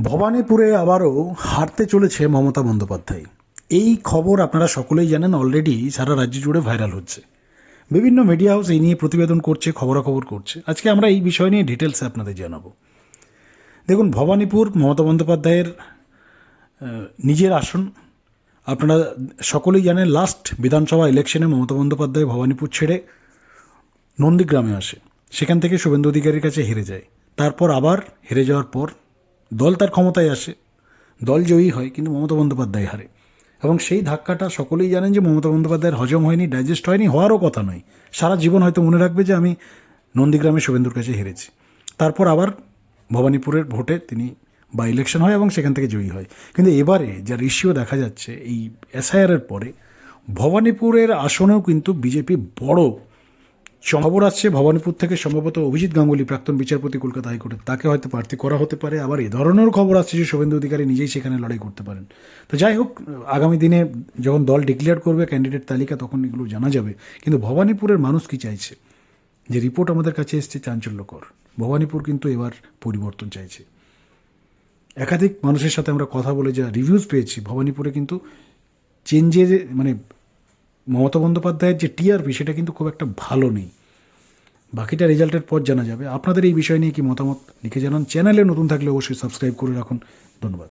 ভবানীপুরে আবারও হারতে চলেছে মমতা বন্দ্যোপাধ্যায়। এই খবর আপনারা সকলেই জানেন, অলরেডি সারা রাজ্য জুড়ে ভাইরাল হচ্ছে। বিভিন্ন মিডিয়া হাউস এই নিয়ে প্রতিবেদন করছে, খবরাখবর করছে। আজকে আমরা এই বিষয় নিয়ে ডিটেলসে আপনাদের জানাবো। দেখুন, ভবানীপুর মমতা বন্দ্যোপাধ্যায়ের নিজের আসন। আপনারা সকলেই জানেন, লাস্ট বিধানসভা ইলেকশনে মমতা বন্দ্যোপাধ্যায় ভবানীপুর ছেড়ে নন্দীগ্রামে আসে। সেখান থেকে শুভেন্দু অধিকারীর কাছে হেরে যায়। তারপর আবার হেরে যাওয়ার পর দল তার ক্ষমতায় আসে, দল জয়ী হয়, কিন্তু মমতা বন্দ্যোপাধ্যায় হারে। এবং সেই ধাক্কাটা সকলেই জানেন যে মমতা বন্দ্যোপাধ্যায়ের হজম হয়নি, ডাইজেস্ট হয়নি, হওয়ারও কথা নয়। সারা জীবন হয়তো মনে রাখবে যে আমি নন্দীগ্রামে শুভেন্দুর কাছে হেরেছি। তারপর আবার ভবানীপুরের ভোটে তিনি বা ইলেকশন হয় এবং সেখান থেকে জয়ী হয়। কিন্তু এবারে যা রেশিও দেখা যাচ্ছে এই এসআইআরের পরে, ভবানীপুরের আসনেও কিন্তু বিজেপি বড় খবর আসছে। ভবানীপুর থেকে সম্ভবত অভিজিৎ গাঙ্গুলি, প্রাক্তন বিচারপতি কলকাতা হাইকোর্টের, তাকে হয়তো প্রার্থী করা হতে পারে। আবার এ ধরনের খবর আসছে যে শুভেন্দু অধিকারী নিজেই সেখানে লড়াই করতে পারেন। তো যাই হোক, আগামী দিনে যখন দল ডিক্লেয়ার করবে ক্যান্ডিডেট তালিকা, তখন এগুলো জানা যাবে। কিন্তু ভবানীপুরের মানুষ কি চাইছে, যে রিপোর্ট আমাদের কাছে এসছে চাঞ্চল্যকর। ভবানীপুর কিন্তু এবার পরিবর্তন চাইছে। একাধিক মানুষের সাথে আমরা কথা বলে যা রিভিউজ পেয়েছি, ভবানীপুরে কিন্তু চেঞ্জের মানে মমতা বন্দ্যোপাধ্যায়ের যে টিআরপি, সেটা কিন্তু খুব একটা ভালো নেই। বাকিটা রেজাল্টের পর জানা যাবে। আপনাদের এই বিষয় নিয়ে কি মতামত লিখে জানান। চ্যানেলে নতুন থাকলে অবশ্যই সাবস্ক্রাইব করে রাখুন। ধন্যবাদ।